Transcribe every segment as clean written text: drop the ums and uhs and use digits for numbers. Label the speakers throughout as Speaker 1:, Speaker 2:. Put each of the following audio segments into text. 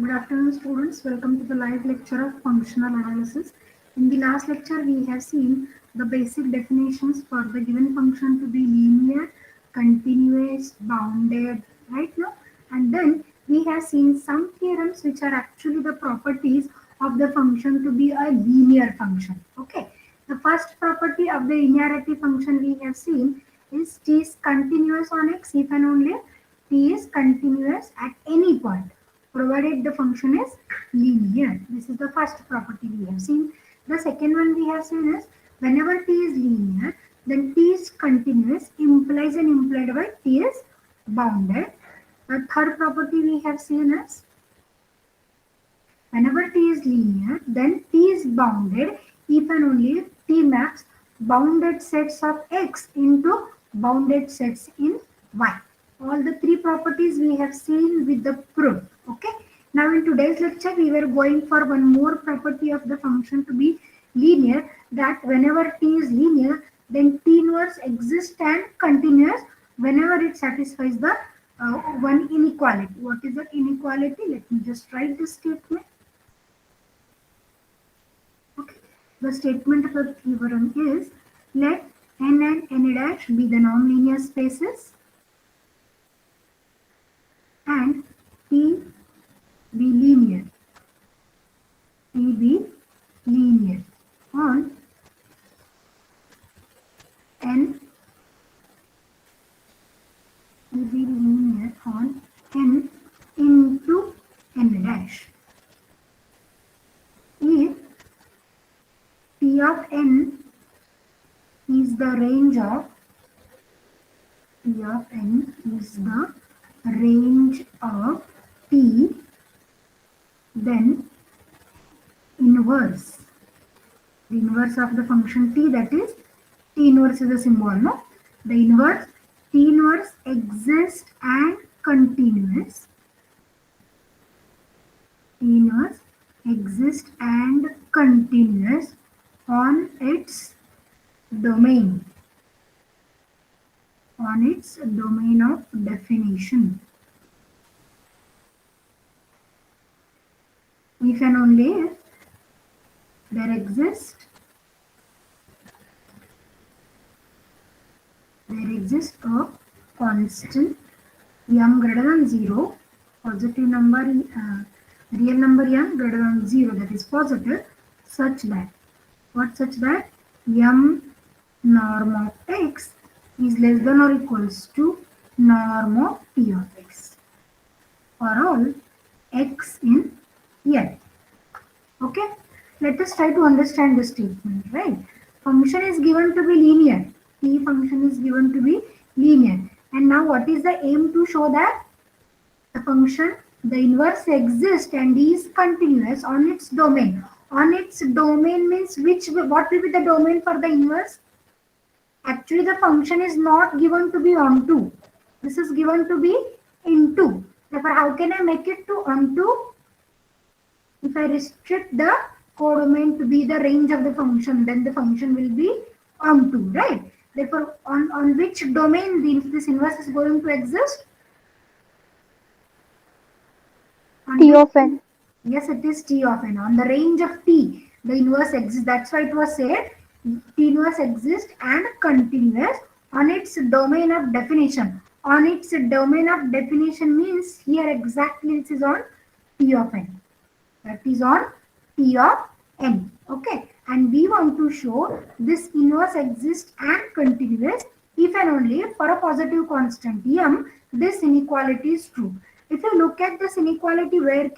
Speaker 1: Good afternoon, students. Welcome to the live lecture of functional analysis. In the last lecture, we have seen the basic definitions for the given function to be linear, continuous, bounded, right now. And then we have seen some theorems which are actually the properties of the function to be a linear function. Okay. The first property of the linearity function we have seen is t is continuous on x if and only t is continuous at any point provided the function is linear. This is the first property we have seen. The second one we have seen is whenever t is linear, then t is continuous implies and implied by t is bounded. The third property we have seen is whenever t is linear, then t is bounded if and only if t maps bounded sets of x into bounded sets in y. All the three properties we have seen with the proof. Okay. Now in today's lecture, we were going for one more property of the function to be linear, that whenever t is linear, then t inverse exists and continuous whenever it satisfies the one inequality. What is the inequality? Let me just write this statement. Okay. The statement of the theorem is let n and n dash be the nonlinear spaces and T be linear. T be linear on n. T be linear on n into n dash. If T of n is the range of T of n is the range of T, then inverse, the inverse of the function T, that is T inverse is a symbol, no? The inverse T inverse exists and continuous. T inverse exists and continuous on its domain, of definition. If and only if there exists a constant m greater than 0, positive number, real number m greater than 0, that is positive, such that m norm of x is less than or equals to norm of t of x for all x in L. Okay, let us try to understand the statement, right? Function is given to be linear. T function is given to be linear. And now what is the aim to show that the function, the inverse exists and is continuous on its domain. On its domain means what will be the domain for the inverse? Actually, the function is not given to be onto. This is given to be into. Therefore, how can I make it to onto? If I restrict the codomain to be the range of the function, then the function will be onto, right? Therefore, on which domain this inverse is going to exist? On
Speaker 2: T
Speaker 1: which?
Speaker 2: of n.
Speaker 1: Yes, it is T of n. On the range of T, the inverse exists. That's why it was said T inverse exists and continuous on its domain of definition. On its domain of definition means here exactly this is on T of n. That is on T of n. Okay. And we want to show this inverse exists and continuous if and only for a positive constant m, this inequality is true. If you look at this inequality very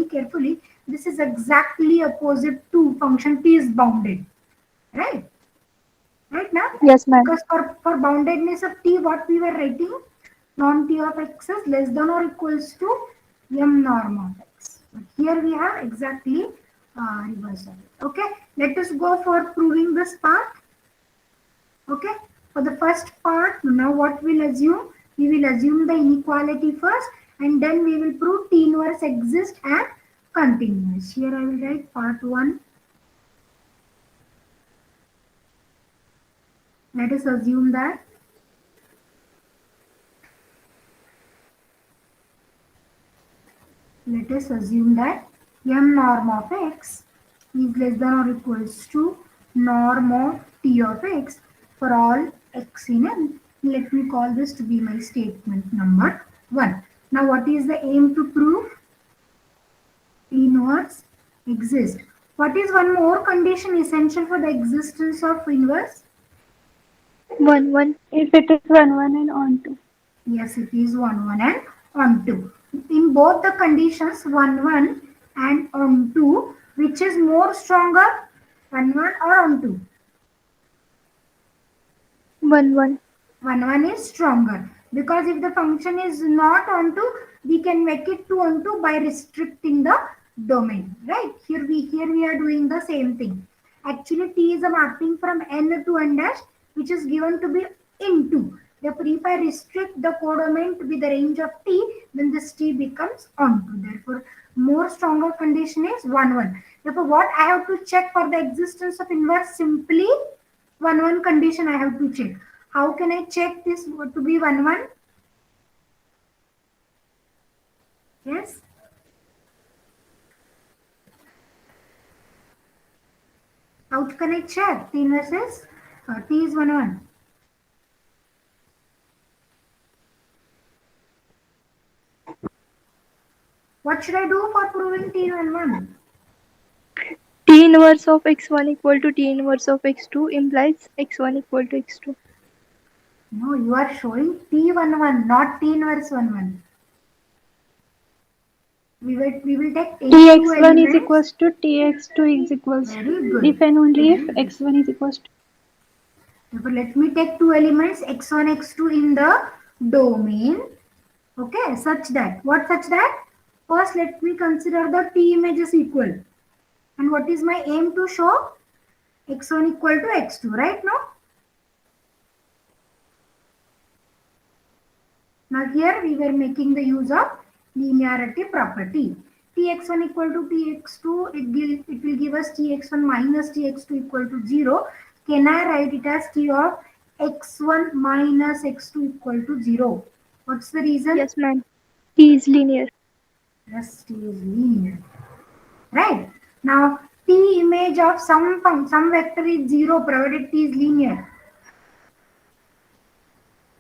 Speaker 1: carefully, this is exactly opposite to function t is bounded. Right? Right now?
Speaker 2: Yes, ma'am.
Speaker 1: Because for boundedness of t, what we were writing? Non t of x is less than or equals to m norm of x. But here we have exactly reverse of it. Okay? Let us go for proving this part. Okay? For the first part, now what we'll assume? We will assume the inequality first and then we will prove T inverse exists and continuous. Here I will write part 1. Let us assume that let us assume that m norm of x is less than or equals to norm of t of x for all x in n. Let me call this to be my statement number 1. Now what is the aim to prove? T inverse exists. What is one more condition essential for the existence of inverse?
Speaker 2: 1 1. If it is 1 1 and on 2.
Speaker 1: Yes, it is 1 1 and on 2. In both the conditions 1 1 and on 2, which is more stronger, 1 1 or on 2?
Speaker 2: 1 1.
Speaker 1: 1 1 is stronger because if the function is not onto, we can make it to onto by restricting the domain, right? Here we are doing the same thing. Actually, t is a mapping from n to n dash, which is given to be into. Therefore, if I restrict the codomain to be the range of t, then this t becomes onto. Therefore, more stronger condition is 1 1. Therefore, what I have to check for the existence of inverse? Simply 1 1 condition I have to check. How can I check this to be 1 1? Yes. How can I check? T inverse is T is 1 1. What should I do for proving T 1 1?
Speaker 2: T inverse of x1 equal to T inverse of x2 implies x1 equal to x2.
Speaker 1: No, you are showing T 1 1, not T inverse 1 1. We will take any two
Speaker 2: Tx1 is
Speaker 1: elements.
Speaker 2: equals to Tx2 is equals
Speaker 1: Very
Speaker 2: to
Speaker 1: good.
Speaker 2: if and only if
Speaker 1: Very good.
Speaker 2: x1 is equals to.
Speaker 1: Therefore, let me take two elements x1, x2 in the domain. Okay, such that. What such that? First, let me consider the T image is equal. And what is my aim to show? X1 equal to x2, right now? Now here we were making the use of linearity property. Tx1 equal to tx2, it will give us tx1 minus tx2 equal to 0. Can I write it as t of x1 minus x2 equal to 0? What's the reason?
Speaker 2: Yes, ma'am. T is linear.
Speaker 1: Yes, t is linear. Right? Now t image of some vector is 0 provided t is linear.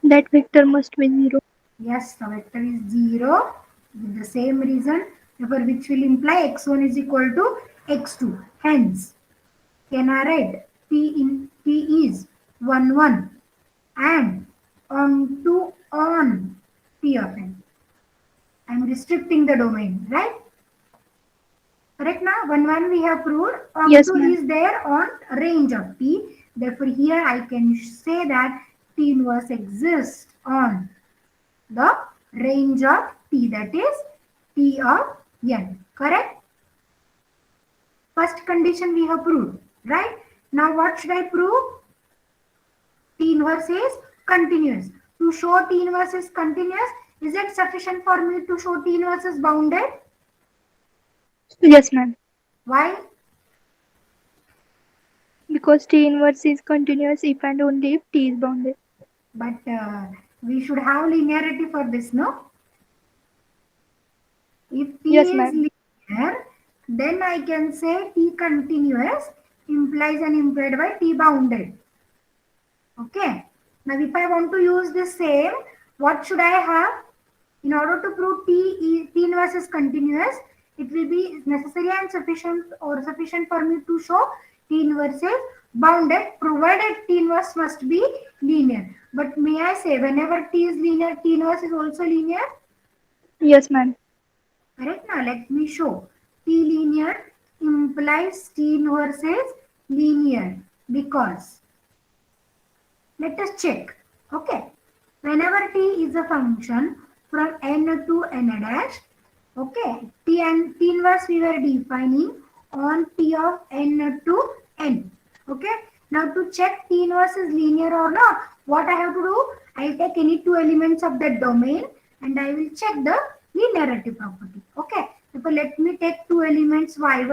Speaker 2: That vector must be 0.
Speaker 1: Yes, the vector is 0 with the same reason, therefore which will imply x1 is equal to x2. Hence, can I write T is 1 1 and on 2 on T of n. I am restricting the domain, right? Correct now? 1 1 we have proved. On
Speaker 2: Yes,
Speaker 1: 2
Speaker 2: ma'am.
Speaker 1: is there on range of T. Therefore, here I can say that T inverse exists on the range of T, that is T of n. Correct? First condition we have proved, right? Now what should I prove? T inverse is continuous. To show T inverse is continuous, is it sufficient for me to show T inverse is bounded?
Speaker 2: Yes, ma'am.
Speaker 1: Why?
Speaker 2: Because T inverse is continuous if and only if T is bounded.
Speaker 1: But we should have linearity for this, no? If T
Speaker 2: Yes,
Speaker 1: is
Speaker 2: ma'am.
Speaker 1: linear, then I can say T continuous implies and implied by T bounded. Okay. Now, if I want to use the same, what should I have? In order to prove T inverse is continuous, it will be necessary and sufficient for me to show T inverse is bounded, provided T inverse must be linear. But may I say, whenever T is linear, T inverse is also linear?
Speaker 2: Yes, ma'am.
Speaker 1: Correct. Now, let me show. T linear implies T inverse is linear because let us check. Okay. Whenever t is a function from n to n dash, okay, t and t inverse we were defining on t of n to n. Okay. Now to check t inverse is linear or not, what I have to do? I'll take any two elements of that domain and I will check the linearity property. Okay. Therefore, let me take two elements y1,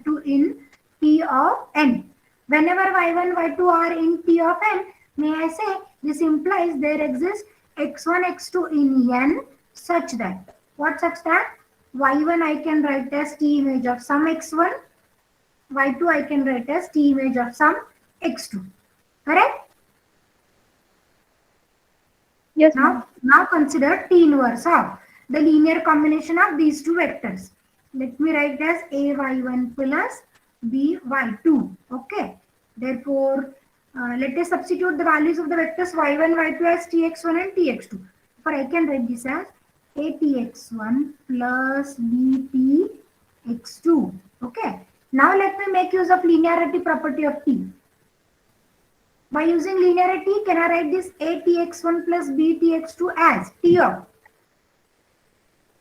Speaker 1: y2 in t of n. Whenever y1, y2 are in t of n, may I say this implies there exists x1, x2 in n such that. What such that? y1 I can write as t image of some x1, y2 I can write as t image of some x2. Correct?
Speaker 2: Yes, ma'am.
Speaker 1: Now consider T inverse of the linear combination of these two vectors. Let me write as ay1 plus by2. Okay. Therefore, let us substitute the values of the vectors y1, y2 as tx1 and tx2. For I can write this as atx1 plus btx2. Okay. Now let me make use of linearity property of T. By using linearity, can I write this atx1 plus btx2 as T of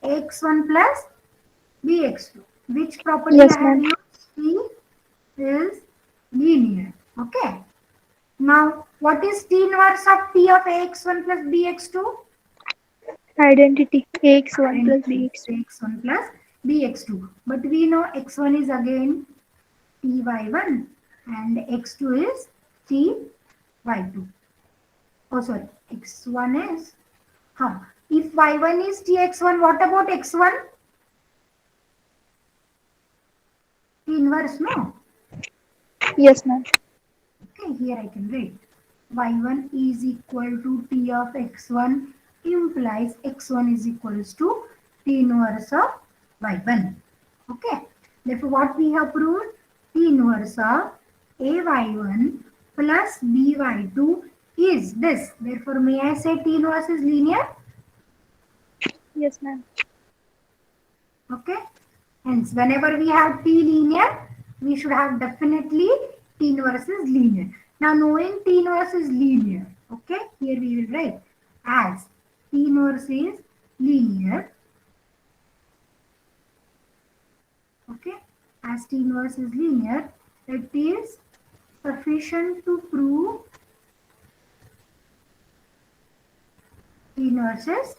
Speaker 1: x1 plus bx2? Which property I
Speaker 2: Yes,
Speaker 1: have
Speaker 2: ma'am.
Speaker 1: used? T is linear. Okay. Now, what is T inverse of T of ax1 plus bx2?
Speaker 2: Identity AX1 plus
Speaker 1: Identity
Speaker 2: BX2.
Speaker 1: x1 plus bx2. But we know x1 is again ty1 and x2 is ty2. Oh, sorry. X1 is if y1 is tx1, what about x1? T inverse, no?
Speaker 2: Yes, ma'am.
Speaker 1: Okay, here I can write. y1 is equal to t of x1 implies x1 is equals to t inverse of y1. Okay. Therefore, what we have proved? T inverse of ay1 plus by2 is this. Therefore, may I say T inverse is linear?
Speaker 2: Yes, ma'am.
Speaker 1: Okay. Hence, whenever we have T linear, we should have definitely T inverse is linear. Now, knowing T inverse is linear, okay, here we will write as T inverse is linear, okay, as T inverse is linear, it is sufficient to prove T inverse is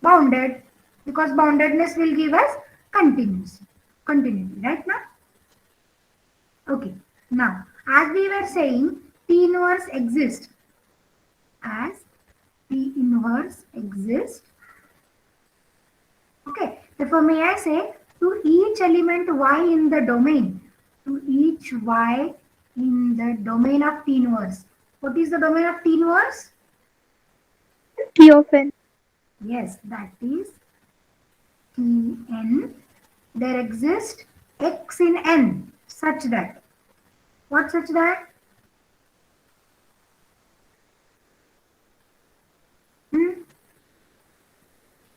Speaker 1: bounded because boundedness will give us continuity, right now? Okay, now as we were saying, T inverse exists as T inverse exists. Okay, therefore may I say to each element y in the domain, to each y in the domain of T inverse. What is the domain of T inverse?
Speaker 2: T of N.
Speaker 1: Yes, that is Tn. There exists x in n such that. What such that? Hmm?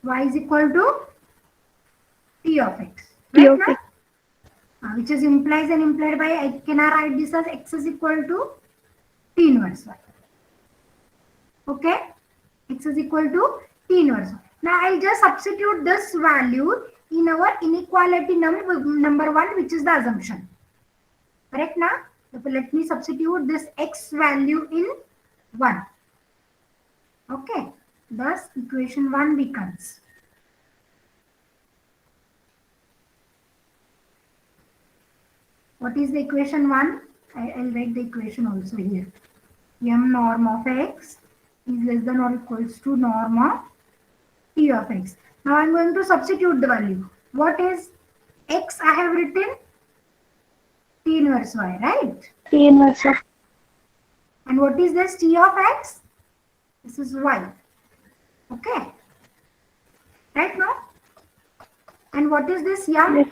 Speaker 1: Y is equal to T of x,
Speaker 2: T
Speaker 1: right
Speaker 2: of
Speaker 1: now?
Speaker 2: X.
Speaker 1: Which is implies and implied by I can I write this as x is equal to T inverse y. Okay, x is equal to T inverse y. Now I'll just substitute this value in our inequality number 1, which is the assumption. Correct now? Therefore, let me substitute this x value in 1. Okay, thus equation 1 becomes. What is the equation 1? I'll write the equation also here. M norm of x is less than or equals to norm of T of x. Now I'm going to substitute the value. What is x I have written? T inverse y, right?
Speaker 2: T inverse of.
Speaker 1: And what is this T of x? This is y. Okay. Right now? And what is this m?
Speaker 2: Yes.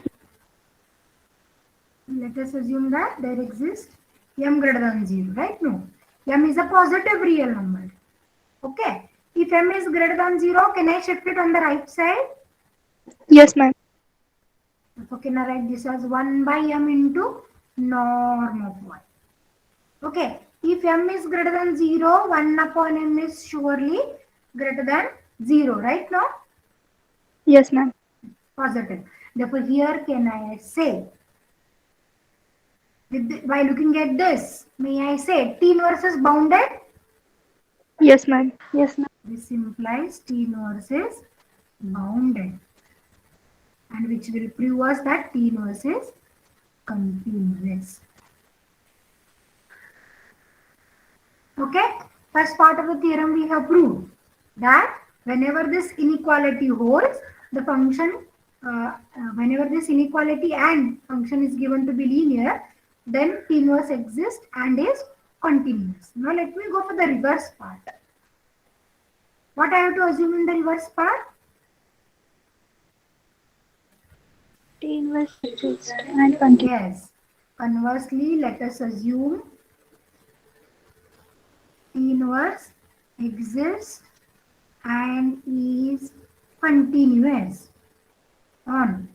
Speaker 1: Let us assume that there exists m greater than 0, right? No. M is a positive real number. Okay. If m is greater than 0, can I shift it on the right side?
Speaker 2: Yes, ma'am.
Speaker 1: So can I write this as 1 by m into norm of y? Okay. If m is greater than 0, 1 upon m is surely greater than 0, right now?
Speaker 2: Yes, ma'am.
Speaker 1: Positive. Therefore, here can I say, by looking at this, may I say T inverse is bounded?
Speaker 2: Yes, ma'am. Yes, ma'am.
Speaker 1: This implies T inverse is bounded, and which will prove us that T inverse is continuous. Okay, first part of the theorem we have proved that whenever this inequality holds, the function whenever this inequality and function is given to be linear, then T inverse exists and is continuous. Now let me go for the reverse part. What I have to assume in the reverse part?
Speaker 2: T inverse exists and continues.
Speaker 1: Yes. Conversely, let us assume T inverse exists and is continuous on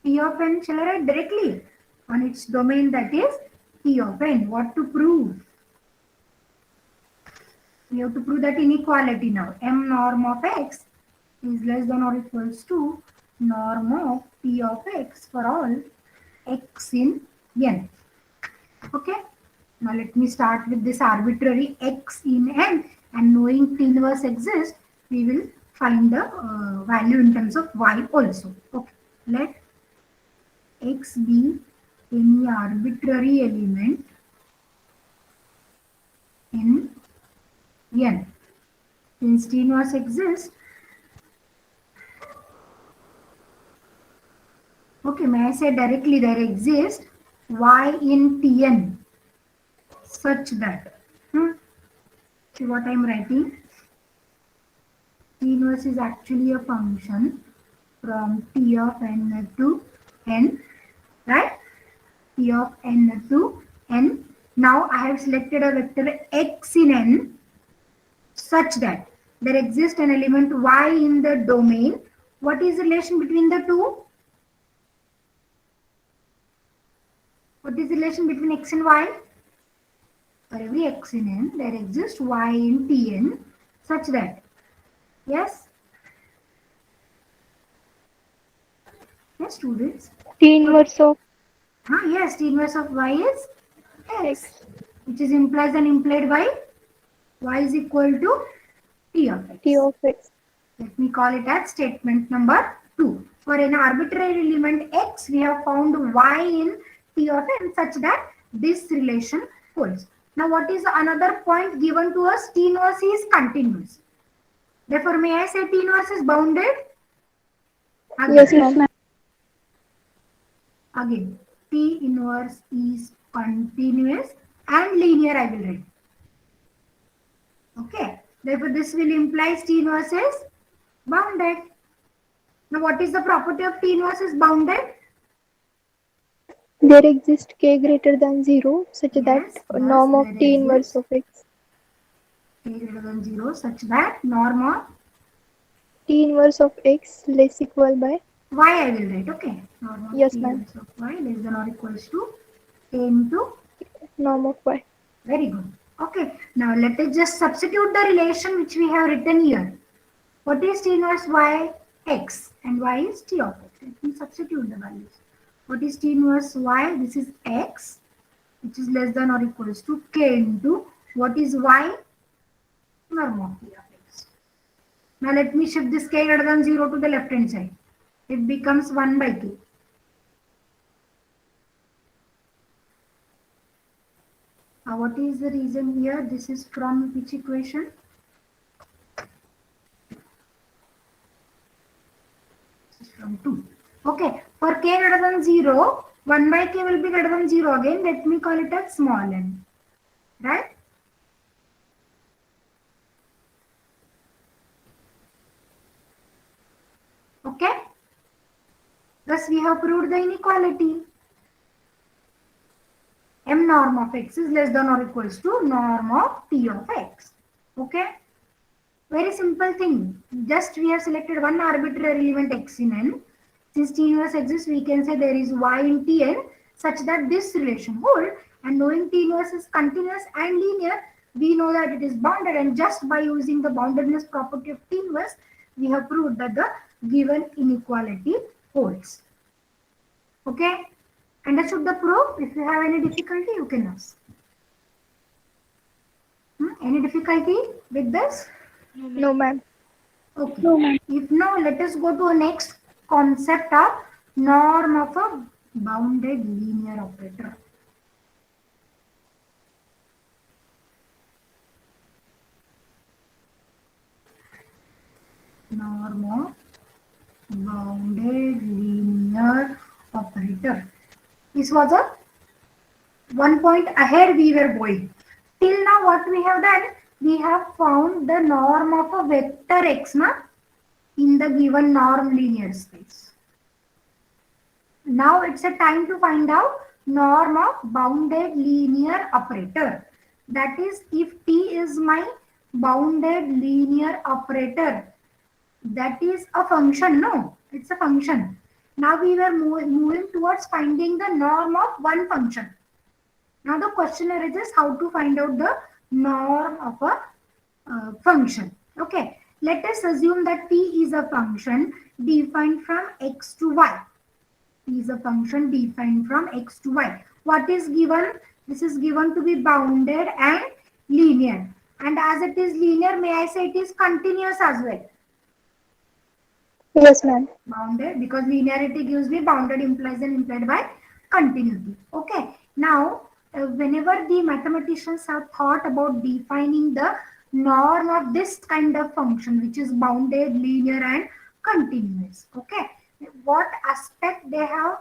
Speaker 1: T of n. Shall I write directly on its domain, that is T of n? What to prove? We have to prove that inequality now. M norm of x is less than or equals to norm of P of x for all x in n. Okay. Now let me start with this arbitrary x in n, and knowing T inverse exists, we will find the value in terms of y also. Okay. Let x be any arbitrary element in n. Since T inverse exists, okay, may I say directly there exists y in Tn such that, see what I am writing? T inverse is actually a function from T of n to n, right? T of n to n. Now I have selected a vector x in n such that there exists an element y in the domain. What is the relation between the two? What is the relation between x and y? For every x in n, there exists y in Tn such that, yes, yes, students.
Speaker 2: T
Speaker 1: What?
Speaker 2: inverse of
Speaker 1: Yes, T inverse of y is x,
Speaker 2: x.
Speaker 1: which is implies and implied by y is equal to T of
Speaker 2: T
Speaker 1: x.
Speaker 2: of x.
Speaker 1: Let me call it as statement number 2. For an arbitrary element x, we have found y in T of n such that this relation holds. Now, what is another point given to us? T inverse is continuous. Therefore, may I say T inverse is bounded? Again,
Speaker 2: Yes, ma'am.
Speaker 1: again, T inverse is continuous and linear, I will write. Okay. Therefore, this will imply T inverse is bounded. Now, what is the property of T inverse is bounded?
Speaker 2: There exists k greater than 0 such that
Speaker 1: Yes,
Speaker 2: norm of
Speaker 1: there
Speaker 2: T inverse
Speaker 1: exists
Speaker 2: of x.
Speaker 1: k greater than 0 such that norm of
Speaker 2: T inverse of x less equal by.
Speaker 1: y I will write. Okay. Norm of
Speaker 2: Yes,
Speaker 1: T
Speaker 2: ma'am.
Speaker 1: inverse of y less than or equals to a into.
Speaker 2: Norm of y.
Speaker 1: Very good. Okay. Now let us just substitute the relation which we have written here. What is T inverse y? X, and y is T of x. Let me substitute the values. What is T inverse y? This is x, which is less than or equals to k into what is y? Norm of T of x. Now let me shift this k greater than 0 to the left hand side. It becomes 1 by k. What is the reason here? This is from which equation? This is from 2. Okay, for k greater than 0, 1 by k will be greater than 0 again. Let me call it as small n. Right? Okay. Thus we have proved the inequality. M norm of x is less than or equals to norm of T of x. Okay. Very simple thing. Just we have selected one arbitrary element x in n. Since T inverse exists, we can say there is y in Tn such that this relation hold. And knowing T inverse is continuous and linear, we know that it is bounded. And just by using the boundedness property of T inverse, we have proved that the given inequality holds. Okay? Understood the proof? If you have any difficulty, you can ask. Any difficulty with this?
Speaker 2: No, ma'am.
Speaker 1: Okay. If now, let us go to a next concept of norm of a bounded linear operator. Norm of bounded linear operator. This was a 1 point ahead we were going. Till now what we have done, we have found the norm of a vector x in the given norm linear space. Now it's a time to find out norm of bounded linear operator. That is, if T is my bounded linear operator, that is a function, no? It's a function. Now we were moving towards finding the norm of one function. Now the question arises how to find out the norm of a function. Okay, let us assume that T is a function defined from x to y. T is a function defined from x to y. What is given? This is given to be bounded and linear. And as it is linear, may I say it is continuous as well?
Speaker 2: Yes, ma'am.
Speaker 1: Bounded, because linearity gives me bounded implies and implied by continuity. Okay. Now, whenever the mathematicians have thought about defining the norm of this kind of function, which is bounded, linear, and continuous. Okay. What aspect they have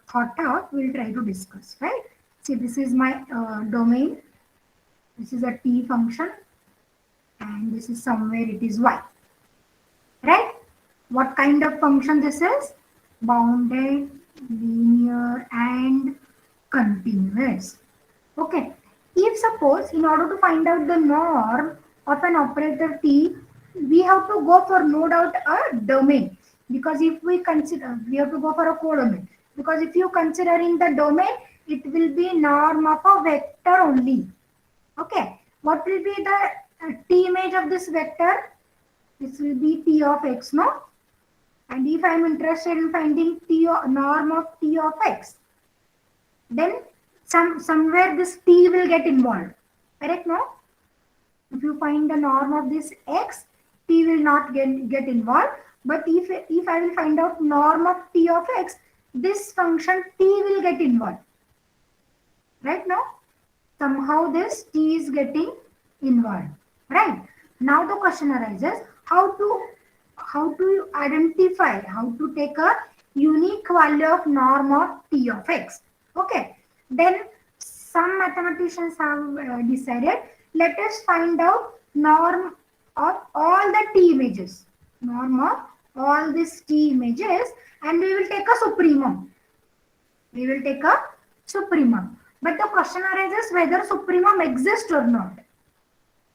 Speaker 1: thought out, we'll try to discuss. Right. See, this is my domain. This is a t function, and this is somewhere it is y. Right. What kind of function this is? Bounded, linear, and continuous. Okay. If suppose in order to find out the norm of an operator T, we have to go for no doubt a domain. Because if we consider, we have to go for a codomain. Because if you consider in the domain, it will be norm of a vector only. Okay. What will be the T image of this vector? This will be T of x, no? And if I am interested in finding norm of T of x, then somewhere this T will get involved. Correct, no? If you find the norm of this x, T will not get involved. But if I will find out norm of T of x, this function T will get involved. Right now? Somehow this T is getting involved. Right? Now the question arises, how to identify, how to take a unique value of norm of T of x. Okay. Then some mathematicians have decided, let us find out norm of all the T images. Norm of all these T images, and we will take a supremum. We will take a supremum. But the question arises whether supremum exists or not.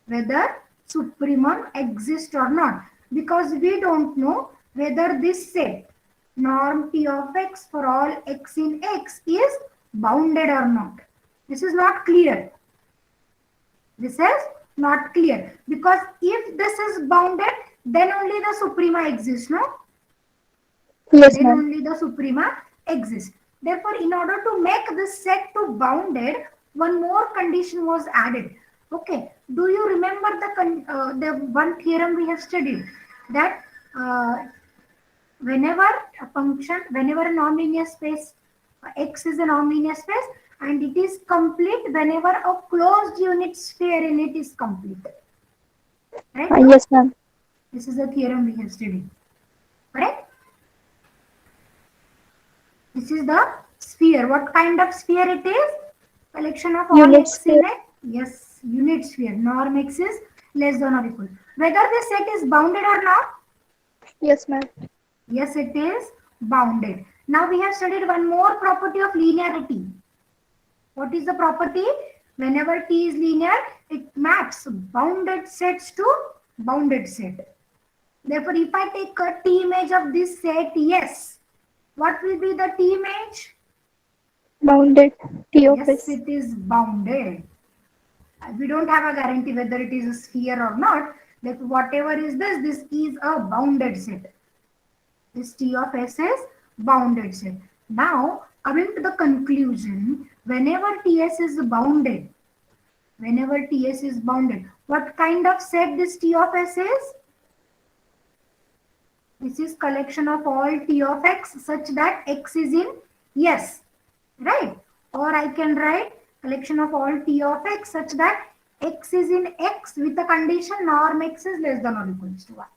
Speaker 1: Whether supremum exists or not. Because we don't know whether this set norm T of x for all x in x is bounded or not. This is not clear. This is not clear. Because if this is bounded, then only the suprema exists, no?
Speaker 2: Yes,
Speaker 1: then
Speaker 2: ma'am.
Speaker 1: only the suprema exists. Therefore, in order to make this set to bounded, one more condition was added. Okay, do you remember the one theorem we have studied, that whenever a function, whenever a nonlinear space x is a nonlinear space, and it is complete whenever a closed unit sphere in it is complete. Right?
Speaker 2: Yes, ma'am.
Speaker 1: This is a theorem we have studied. Correct? This is the sphere. What kind of sphere it is? Collection of all
Speaker 2: Unit
Speaker 1: x
Speaker 2: sphere.
Speaker 1: in it. Yes, unit sphere. Norm x is less than or equal. Whether the set is bounded or not?
Speaker 2: Yes, ma'am.
Speaker 1: Yes, it is bounded. Now we have studied one more property of linearity. What is the property? Whenever T is linear, it maps bounded sets to bounded set. Therefore, if I take a T image of this set, yes, what will be the T image?
Speaker 2: Bounded T of
Speaker 1: Yes,
Speaker 2: S.
Speaker 1: it is bounded. We don't have a guarantee whether it is a sphere or not. That whatever is this is a bounded set. This T of S is bounded set. Now, coming to the conclusion, whenever TS is bounded, what kind of set this T of S is? This is collection of all T of x such that x is in S. Right? Or I can write collection of all T of x such that x is in x with the condition norm x is less than or equals to 1.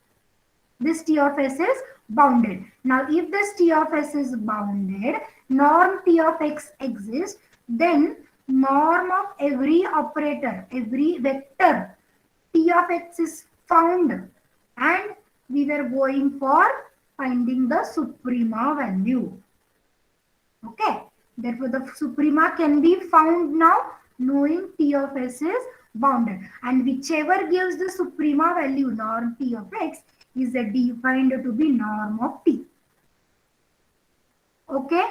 Speaker 1: This T of S is bounded. Now, if this T of S is bounded, norm T of X exists, then norm of every operator, every vector T of X is found, and we were going for finding the suprema value. Okay. Therefore, the suprema can be found now knowing T of S is bounded, and whichever gives the suprema value norm T of X is defined to be norm of T. Okay,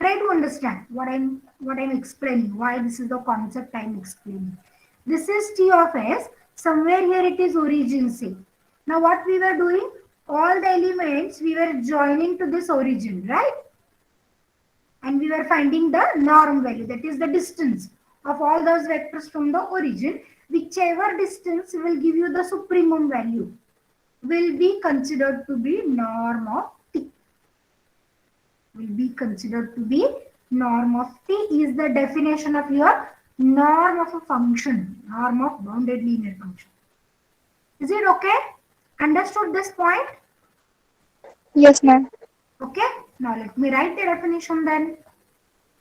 Speaker 1: try to understand what I'm explaining, why this is the concept I'm explaining. This is T of S. Somewhere here it is origin C. Now what we were doing, all the elements we were joining to this origin, right? And we were finding the norm value, that is the distance of all those vectors from the origin. Whichever distance will give you the supremum value will be considered to be norm of T. Will be considered to be norm of T is the definition of your norm of a function, norm of bounded linear function. Is it okay? Understood this point?
Speaker 2: Yes, ma'am.
Speaker 1: Okay. Now let me write the definition then.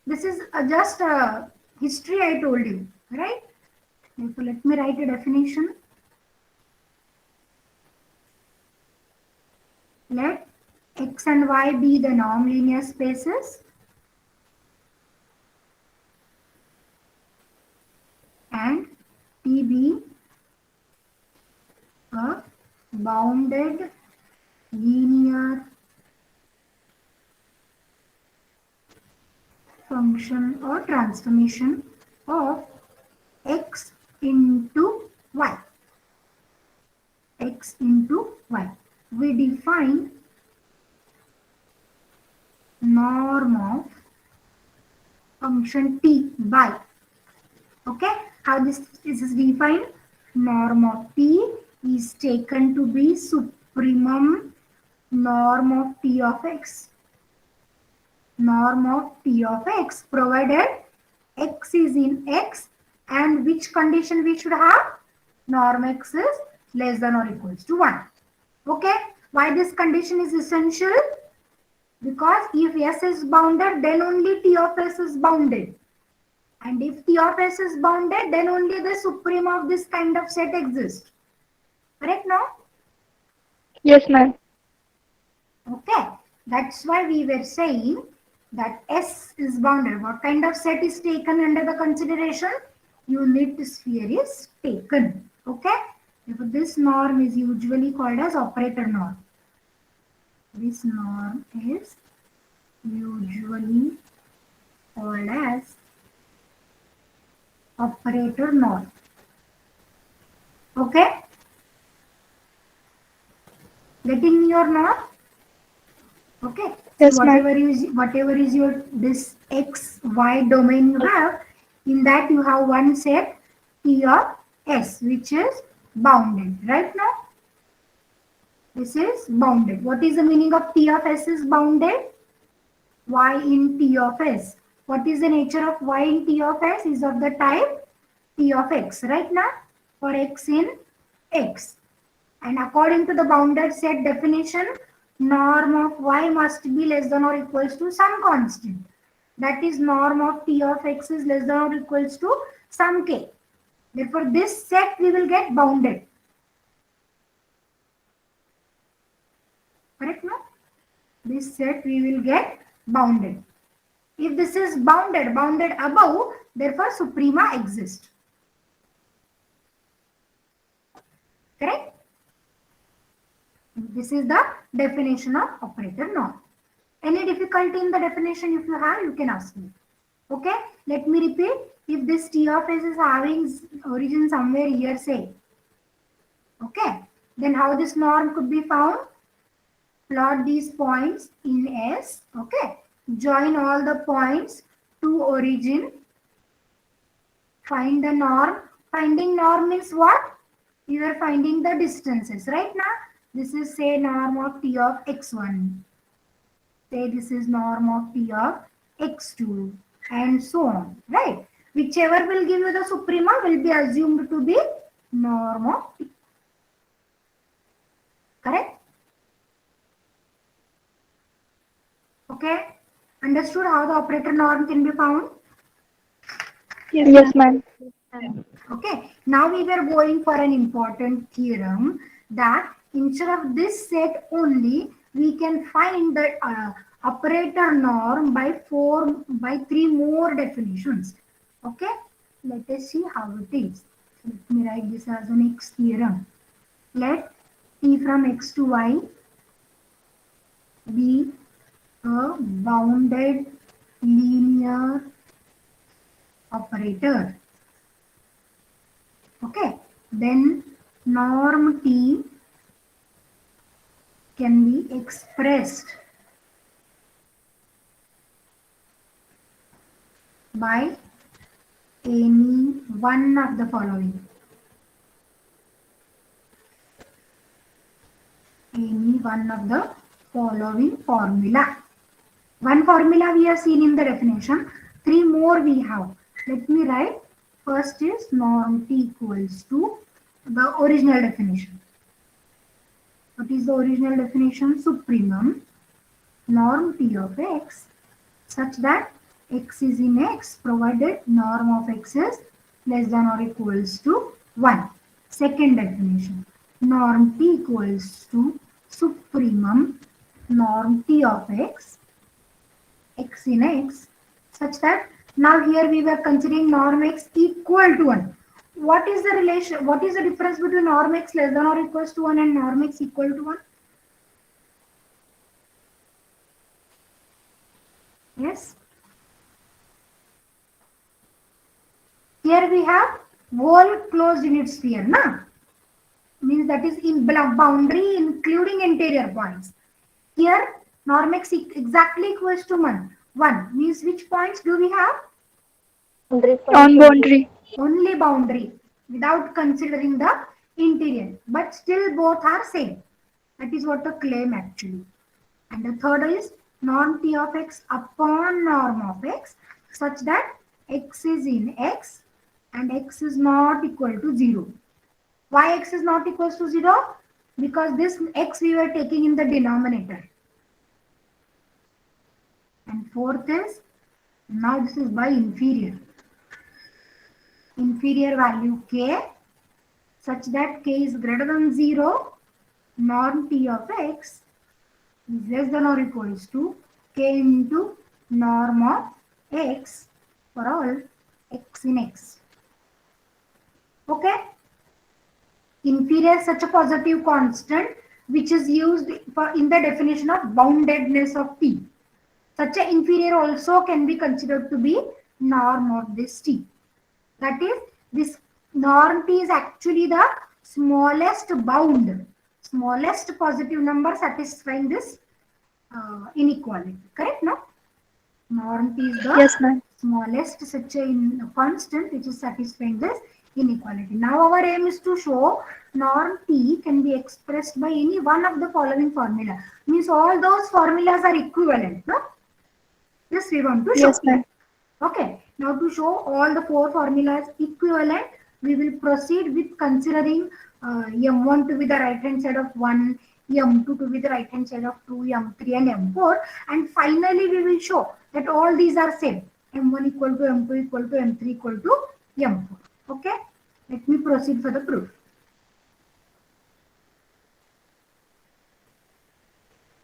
Speaker 1: This is just a history I told you, right? So let me write a definition. Let X and Y be the non-linear spaces and T be a bounded linear function or transformation of X into Y. X into Y. We define norm of function T by, okay, how this is defined, norm of T is taken to be supremum norm of T of X. Norm of T of X provided X is in X, and which condition we should have? Norm X is less than or equals to 1. Okay, why this condition is essential? Because if S is bounded, then only T of S is bounded. And if T of S is bounded, then only the suprema of this kind of set exists. Correct now?
Speaker 2: Yes, ma'am.
Speaker 1: Okay, that's why we were saying that S is bounded. What kind of set is taken under the consideration? Unit sphere is taken. Okay, therefore this norm is usually called as operator norm. This norm is usually called as operator norm. Okay, getting me or not? Okay,
Speaker 2: Yes,
Speaker 1: so
Speaker 2: ma'am.
Speaker 1: whatever is your this X Y domain you have, in that you have one set T of S which is bounded. Right now, this is bounded. What is the meaning of T of S is bounded? Y in T of S. What is the nature of Y in T of S? Is of the type T of X. Right now, for X in X. And according to the bounded set definition, norm of Y must be less than or equals to some constant. That is, norm of T of X is less than or equals to some K. Therefore, this set we will get bounded. Correct now? This set we will get bounded. If this is bounded above, therefore suprema exists. Correct? This is the definition of operator norm. Any difficulty in the definition if you have, you can ask me. Okay, let me repeat. If this T of S is having origin somewhere here, say, okay, then how this norm could be found? Plot these points in S, okay, join all the points to origin, find the norm. Finding norm means what? You are finding the distances. Right now, this is say norm of T of X1. Say this is norm of T of X2 and so on, right? Whichever will give you the suprema will be assumed to be norm of T. Correct? Okay, understood how the operator norm can be found?
Speaker 2: Yes, ma'am.
Speaker 1: Okay, now we were going for an important theorem that instead of this set only, we can find the operator norm by three more definitions. Okay, let us see how it is. Let me write this as an X theorem. Let T from X to Y be a bounded linear operator. Okay, then norm T can be expressed by any one of the following. Any one of the following formula. One formula we have seen in the definition. Three more we have. Let me write. First is norm T equals to the original definition. What is the original definition? Supremum norm T of X such that X is in X provided norm of X is less than or equals to 1. Second definition, norm T equals to supremum norm T of X, X in X, such that now here we were considering norm X equal to 1. What is the relation? What is the difference between norm X less than or equals to 1 and norm X equal to 1? Yes. Here we have whole closed unit sphere, na? Means that is in boundary including interior points. Here norm X exactly equals to 1. 1 means which points do we have?
Speaker 2: On boundary.
Speaker 1: Only boundary without considering the interior. But still both are same. That is what the claim actually. And the third is norm T of X upon norm of X such that X is in X and X is not equal to 0. Why X is not equal to 0? Because this X we were taking in the denominator. And fourth is, now this is by inferior. Inferior value K such that K is greater than 0, norm T of X is less than or equals to K into norm of X for all X in X. Okay? Inferior is such a positive constant which is used in the definition of boundedness of T. Such an inferior also can be considered to be norm of this T. That is, this norm T is actually the smallest bound, smallest positive number satisfying this inequality. Correct, no? Norm T is the
Speaker 2: Yes, ma'am.
Speaker 1: smallest such a constant which is satisfying this inequality. Now our aim is to show norm T can be expressed by any one of the following formula. Means all those formulas are equivalent, no? This we want to show.
Speaker 2: Yes, ma'am.
Speaker 1: Okay. Now to show all the four formulas equivalent, we will proceed with considering M1 to be the right hand side of 1, M2 to be the right hand side of 2, M3 and M4. And finally we will show that all these are same. M1 equal to M2 equal to M3 equal to M4. Okay. Let me proceed for the proof.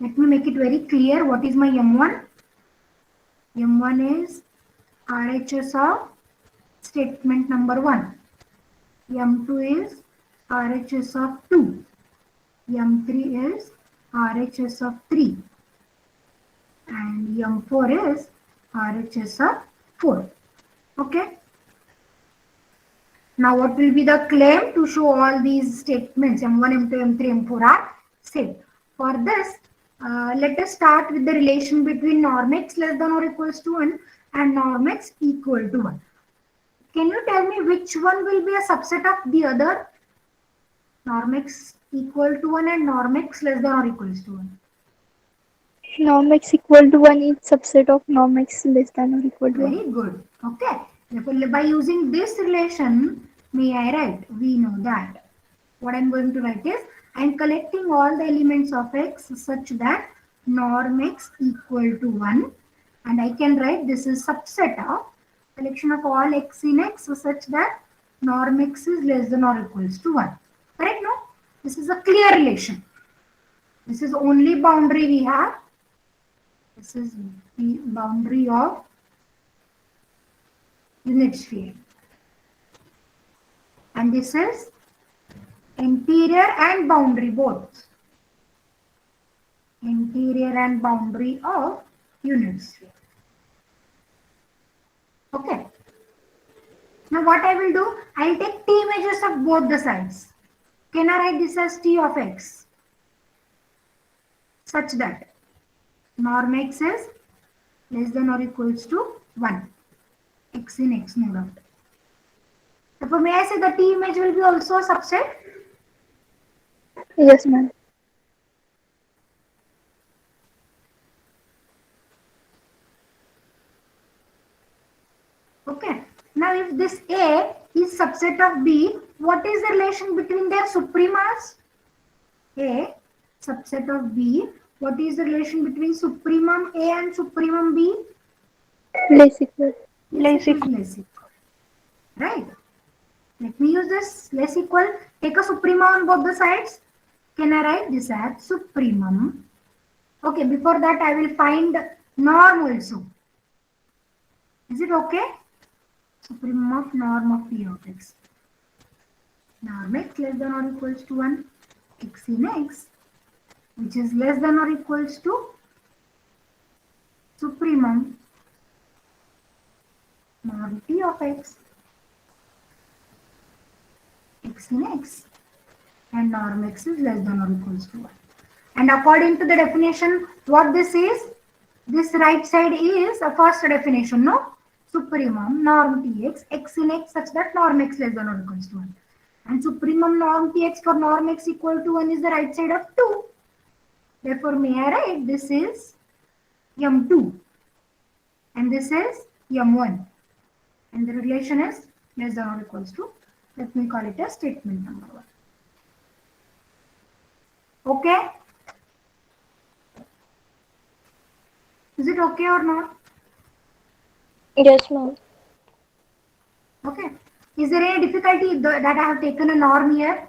Speaker 1: Let me make it very clear what is my M1. M1 is RHS of statement number 1. M2 is RHS of 2. M3 is RHS of 3. And M4 is RHS of 4. Okay. Now what will be the claim to show all these statements M1, M2, M3, M4 are same. For this, let us start with the relation between norm X less than or equals to 1 and norm X equal to 1. Can you tell me which one will be a subset of the other? Norm X equal to 1 and norm X less than or equals to 1.
Speaker 2: Norm X equal to 1 is subset of norm X less than or equal to 1.
Speaker 1: Very good. Okay. Therefore, by using this relation, may I write? We know that. What I am going to write is, I am collecting all the elements of X such that norm x equal to 1, and I can write this is subset of collection of all x in x such that norm x is less than or equals to 1. Correct? No? This is a clear relation. This is only boundary we have. This is the boundary of unit sphere. And this is interior and boundary both. Interior and boundary of unit sphere. Okay. Now what I will do, I will take t measures of both the sides. Can I write this as t of x? Such that norm x is less than or equals to 1. X in x, no doubt. Therefore, may I say the t image will be also a subset?
Speaker 2: Yes, ma'am.
Speaker 1: Okay. Now, if this A is subset of B, what is the relation between their supremas? A subset of B. What is the relation between supremum A and supremum B?
Speaker 2: Less equal.
Speaker 1: Yes, it is less equal. Right. Let me use this less equal. Take a suprema on both the sides. Can I write this as supremum? Okay, before that I will find norm also. Is it okay? Supremum of norm of P of x. Norm x less than or equals to 1. X in x, which is less than or equals to supremum norm P of x. X in x, and norm x is less than or equals to 1. And according to the definition, what this is? This right side is a first definition, no? Supremum norm Tx, x in x such that norm x less than or equals to 1. And supremum norm Tx for norm x equal to 1 is the right side of 2. Therefore, may I write this is M2 and this is M1. And the relation is less than or equals to, let me call it as statement number 1. Okay? Is it okay or not?
Speaker 2: Yes, ma'am.
Speaker 1: Okay. Is there any difficulty that I have taken a norm here?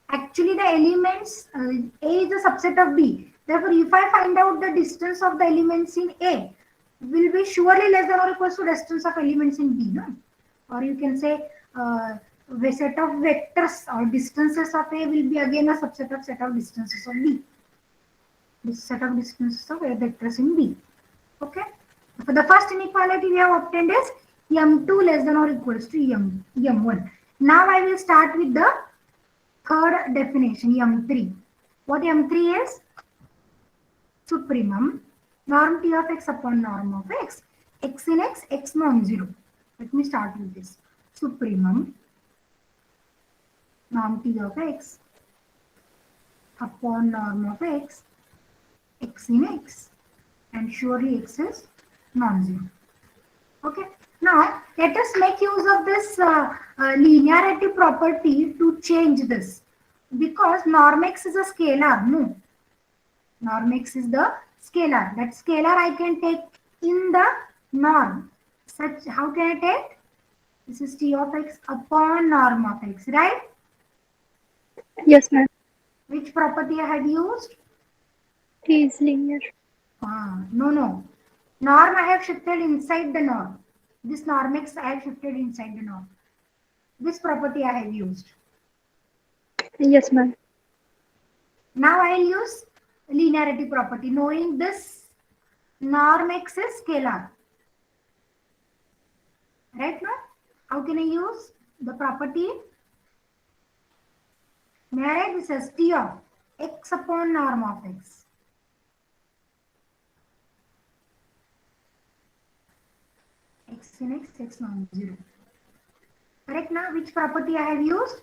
Speaker 1: Actually, the elements, A is a subset of B. Therefore, if I find out the distance of the elements in A, will be surely less than or equals to distance of elements in B, no? Or you can say the set of vectors or distances of A will be again a subset of set of distances of B. This set of distances of A vectors in B. Okay. For the first inequality we have obtained is M2 less than or equals to M1. Now I will start with the third definition, M3. What M3 is? Supremum norm T of x upon norm of x. X in x, x non-zero. Let me start with this. Supremum norm T of x upon norm of x, x in x, and surely x is non-zero. Okay. Now let us make use of this linearity property to change this, because norm x is a scalar. No, norm x is the scalar. That scalar I can take in the norm. Such, how can I take? This is T of x upon norm of x, right?
Speaker 2: Yes, ma'am.
Speaker 1: Which property I had used?
Speaker 2: T is linear.
Speaker 1: No. Norm I have shifted inside the norm. This norm x I have shifted inside the norm. This property I have used.
Speaker 2: Yes, ma'am.
Speaker 1: Now I will use linearity property, knowing this norm x is scalar. Right now, how can I use the property? May I write this as T of x upon norm of x. X in x, x non-zero. Correct now? Which property I have used?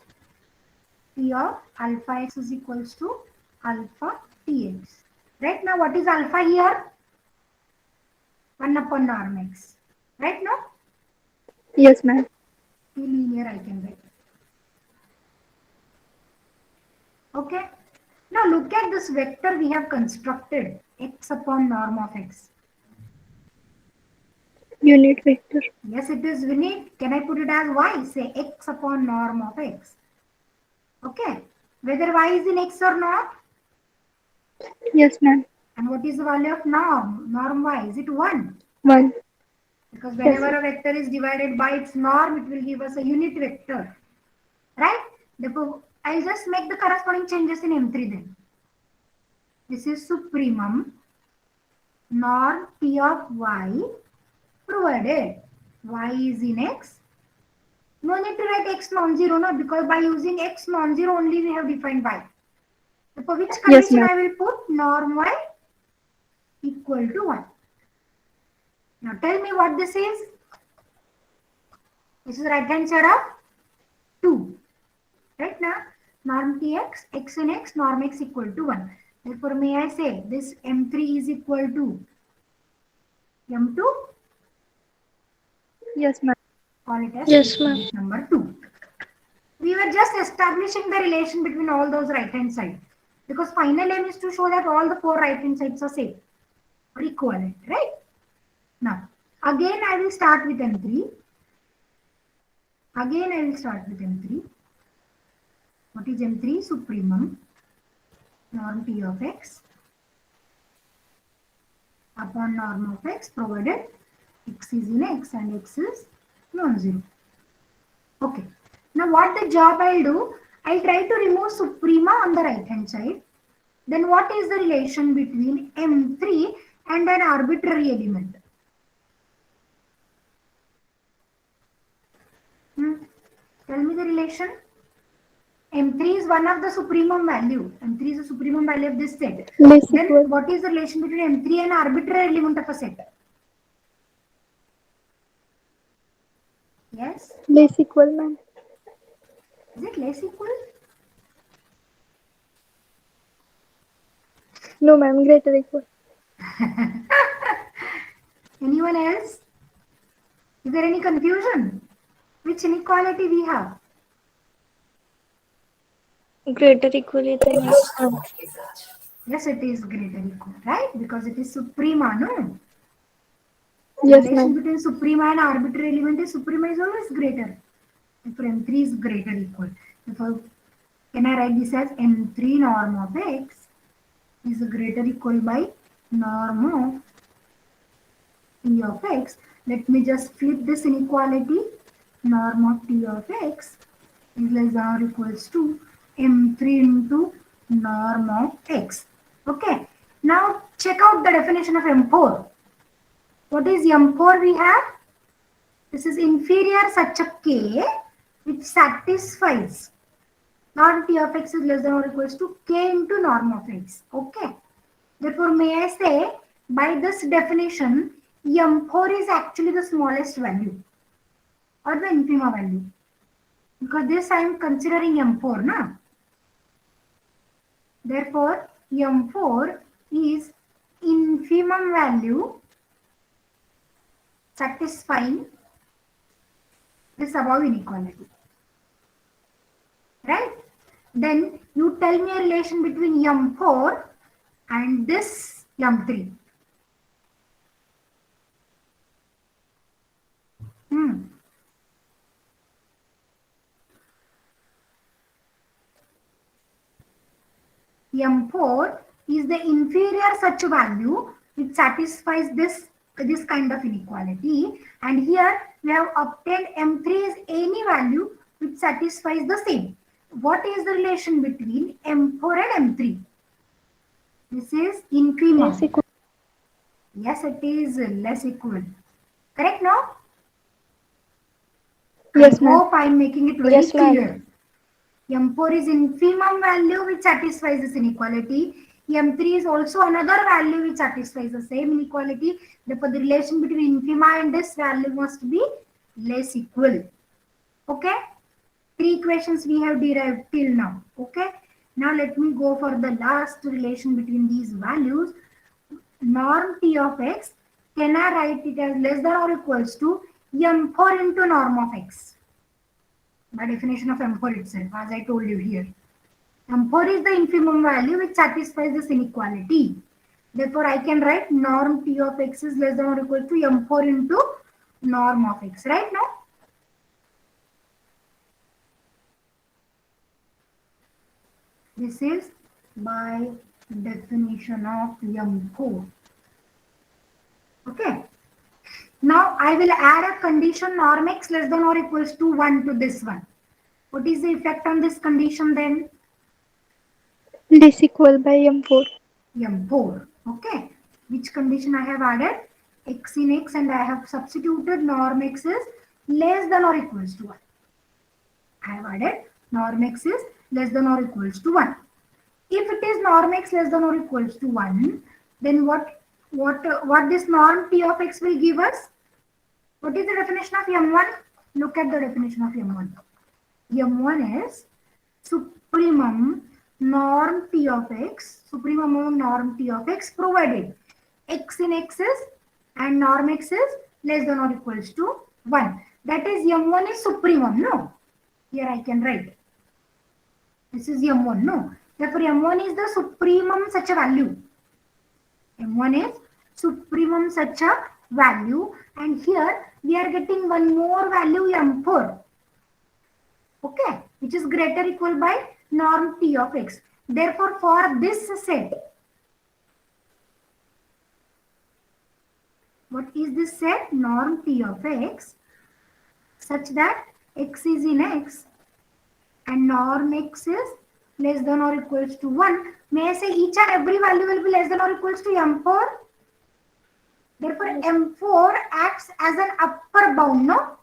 Speaker 1: T of alpha x is equals to alpha tx. Right now, what is alpha here? 1 upon norm x. Right now?
Speaker 2: Yes, ma'am.
Speaker 1: T linear I can write. Okay. Now look at this vector we have constructed, x upon norm of x.
Speaker 2: Unit vector.
Speaker 1: Yes, it is unit. Can I put it as y? Say x upon norm of x. Okay. Whether y is in x or not.
Speaker 2: Yes, ma'am.
Speaker 1: And what is the value of norm? Norm y. Is it 1?
Speaker 2: 1.
Speaker 1: Because
Speaker 2: Yes,
Speaker 1: whenever a vector is divided by its norm, it will give us a unit vector. Right? Therefore, I'll just make the corresponding changes in M3 then. This is supremum norm P of y provided y is in x. No need to write x non-zero, no, because by using x non-zero only we have defined y. For which
Speaker 2: yes,
Speaker 1: condition
Speaker 2: ma'am.
Speaker 1: I will put norm y equal to 1. Now tell me what this is. This is right hand side of 2. Right now, norm tx, x in x, norm x equal to 1. Therefore, may I say this M3 is equal to M2?
Speaker 2: Yes, ma'am.
Speaker 1: Call it as
Speaker 2: Yes, ma'am.
Speaker 1: equation number 2. We were just establishing the relation between all those right hand sides. Because final aim is to show that all the 4 right hand sides are same or equivalent, right? Now, again I will start with M3. Again I will start with M3. What is M3? Supremum norm P of x upon norm of x provided x is in x and x is non-zero. Okay. Now what the job I'll do, I'll try to remove suprema on the right hand side. Then what is the relation between M3 and an arbitrary element? Tell me the relation. M3 is one of the supremum value. M3 is the supremum value of this set.
Speaker 2: Less
Speaker 1: Then
Speaker 2: equal.
Speaker 1: what is the relation between M3 and arbitrary element of a set? Yes?
Speaker 2: Less equal, ma'am.
Speaker 1: Is it less equal?
Speaker 2: No, ma'am. Greater equal.
Speaker 1: Anyone else? Is there any confusion? Which inequality we have?
Speaker 2: Greater equal is the next one.
Speaker 1: Yes, it is greater equal, right? Because it is suprema, no?
Speaker 2: Yes,
Speaker 1: Relation
Speaker 2: ma'am.
Speaker 1: between suprema and arbitrary element is suprema is always greater. Therefore, M3 is greater equal. Therefore, can I write this as M3 norm of x is greater equal by norm of T of x. Let me just flip this inequality. Norm of T of x is less than or equals to M3 into norm of x. Okay. Now check out the definition of M4. What is M4 we have? This is inferior such a k which satisfies norm T of x is less than or equals to k into norm of x. Okay. Therefore, may I say by this definition, M4 is actually the smallest value or the infima value. Because this I am considering M4 now. Therefore, M4 is infimum value satisfying this above inequality. Right? Then you tell me a relation between M4 and this M3. M4 is the inferior such value which satisfies this kind of inequality, and here we have obtained M3 is any value which satisfies the same. What is the relation between M4 and M3? This is
Speaker 2: Less
Speaker 1: infimum.
Speaker 2: equal.
Speaker 1: Yes, it is less equal. Correct, no?
Speaker 2: Yes,
Speaker 1: I
Speaker 2: ma'am.
Speaker 1: hope I am making it very
Speaker 2: Yes, ma'am.
Speaker 1: clear. M4 is infimum value which satisfies this inequality. M3 is also another value which satisfies the same inequality. Therefore, the relation between infima and this value must be less equal. Okay? 3 equations we have derived till now. Okay? Now let me go for the last relation between these values. Norm T of x, can I write it as less than or equals to M4 into norm of x? By definition of M4 itself, as I told you here. M4 is the infimum value which satisfies this inequality. Therefore, I can write norm P of x is less than or equal to M4 into norm of x, right now? This is by definition of M4. Okay. Now I will add a condition norm x less than or equals to 1 to this one. What is the effect on this condition then?
Speaker 2: Less equal by M4.
Speaker 1: M4. Okay. Which condition I have added? X in x, and I have substituted norm x is less than or equals to 1. I have added norm x is less than or equals to 1. If it is norm x less than or equals to 1, then what this norm P of x will give us? What is the definition of M1? Look at the definition of M1. M1 is supremum norm T of x, supremum norm T of x provided x in x is and norm x is less than or equals to 1. That is M1 is supremum, no? Here I can write. This is M1, no? Therefore, M1 is the supremum such a value. M1 is supremum such a value, and here we are getting one more value M4. Okay, which is greater equal by norm T of x. Therefore, for this set, what is this set? Norm T of x such that x is in x and norm x is less than or equals to 1. May I say each and every value will be less than or equals to M4? Therefore, M4 acts as an upper bound, no?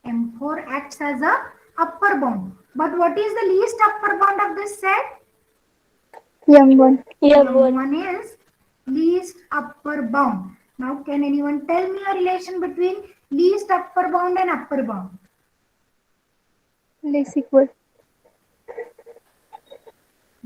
Speaker 1: M4 acts as a upper bound. But what is the least upper bound of this set?
Speaker 2: M1.
Speaker 1: M1 is least upper bound. Now, can anyone tell me a relation between least upper bound and upper bound?
Speaker 2: Less equal.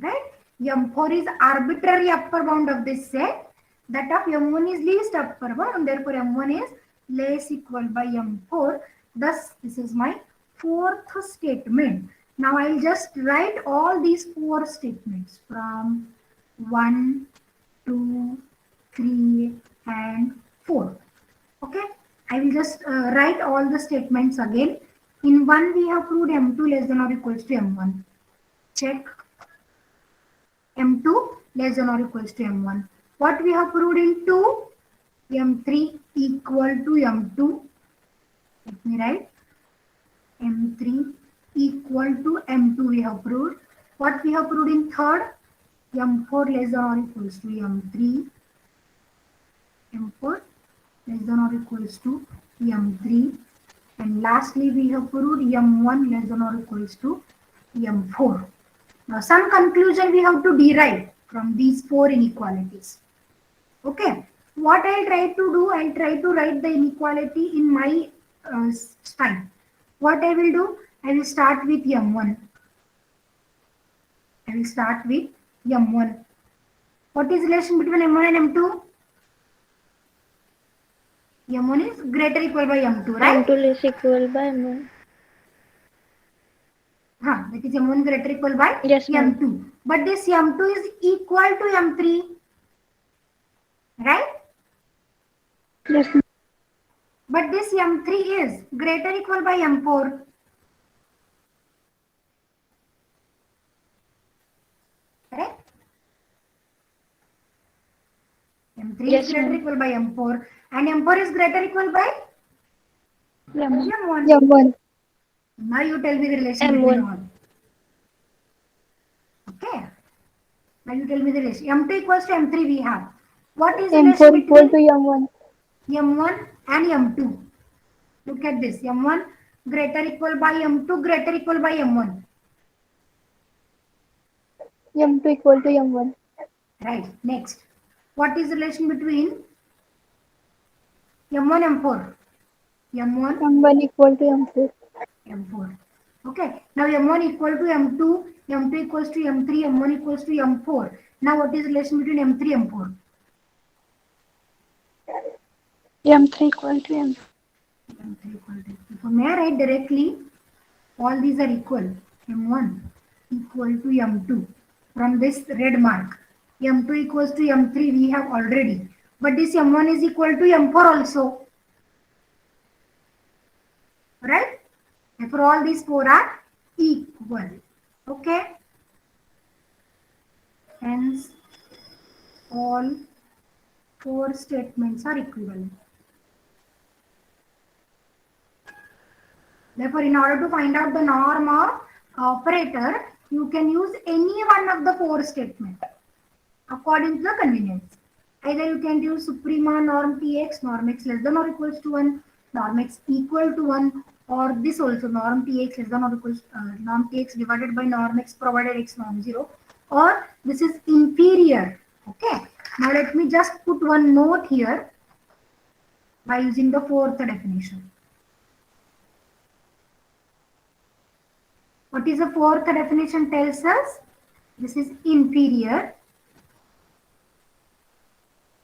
Speaker 1: Right? M4 is arbitrary upper bound of this set. That of M1 is least upper bound, and therefore M1 is less equal by M4. Thus, this is my fourth statement. Now I'll just write all these four statements from 1, 2, 3 and 4. Okay, I will just write all the statements again. In 1 we have proved M2 less than or equals to M1. Check. M2 less than or equals to M1. What we have proved in 2? M3 equal to M2. Let me write. M3 equal to M2 we have proved. What we have proved in third? M4 less than or equals to M3. M4 less than or equals to M3. And lastly, we have proved M1 less than or equals to M4. Now, some conclusion we have to derive from these four inequalities. Okay. What I'll try to do, I'll try to write the inequality in my style. What I will do, I will start with M1. I will start with M1. What is relation between M1 and M2? M1 is greater equal by M2, right?
Speaker 3: M2 less equal by M1.
Speaker 1: That is M1 greater equal by
Speaker 3: Yes, ma'am.
Speaker 1: M2. But this M2 is equal to M3, right?
Speaker 2: Yes.
Speaker 1: But this M3 is greater equal by M4. Correct? M3
Speaker 3: Yes,
Speaker 1: is greater
Speaker 3: ma'am.
Speaker 1: equal by M4 and M4 is greater equal by
Speaker 2: M1.
Speaker 1: M1.
Speaker 2: M1.
Speaker 1: Now you tell me the relation
Speaker 3: M1.
Speaker 1: between all. Okay. Now you tell me the relation. M2 equals to M3 we have. What is the relation
Speaker 2: M4 equal to
Speaker 1: between
Speaker 2: M1.
Speaker 1: M1 and M2? Look at this. M1 greater equal by M2 greater equal by M1.
Speaker 2: M2 equal to M1.
Speaker 1: Right. Next. What is the relation between M1 and M4? M1
Speaker 2: M1 equal to M4.
Speaker 1: M4. Okay. Now M1 equal to M2, M2 equals to M3, M1 equals to M4. Now what is the relation between M3 and M4?
Speaker 2: M3 equal to M4.
Speaker 1: M3 equal to M4. So may I write directly? All these are equal. M1 equal to M2 from this red mark. M2 equals to M3 we have already. But this M1 is equal to M4 also. Right? Therefore all these four are equal. Okay? Hence all four statements are equivalent. Therefore, in order to find out the norm of operator, you can use any one of the four statements according to the convenience. Either you can use suprema norm tx, norm x less than or equals to 1, norm x equal to 1, or this also norm tx less than or equals norm tx divided by norm x provided x non-zero, or this is inferior. Okay. Now let me just put one note here by using the fourth definition. What is the fourth definition tells us? This is inferior.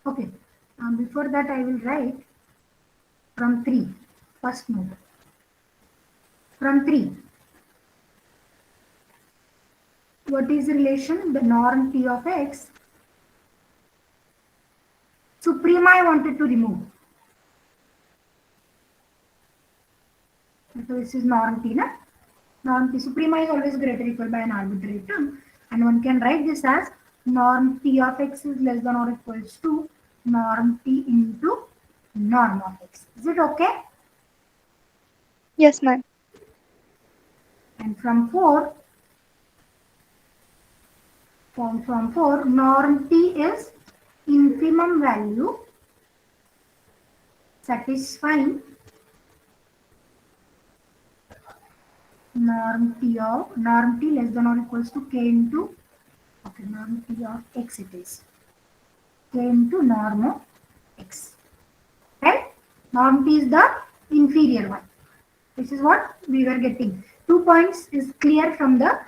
Speaker 1: Okay. Before that I will write from 3. First note. From 3. What is the relation? The norm T of x. Suprema I wanted to remove. So this is norm T. Na? Norm T. Suprema is always greater or equal by an arbitrary term. And one can write this as norm T of x is less than or equals to norm T into norm of x. Is it okay?
Speaker 2: Yes, ma'am.
Speaker 1: And from 4, norm T is infimum value satisfying norm T less than or equals to k into, okay, norm T of x it is, k into norm of x. Right? Norm T is the inferior one. This is what we were getting. 2 points is clear from the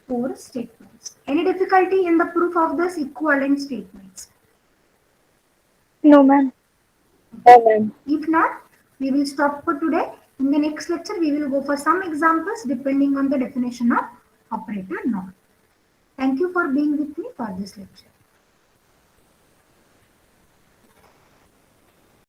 Speaker 1: 4 statements. Any difficulty in the proof of this equivalent statements?
Speaker 2: No, ma'am.
Speaker 1: If not, we will stop for today. In the next lecture, we will go for some examples depending on the definition of operator norm. Thank you for being with me for this lecture.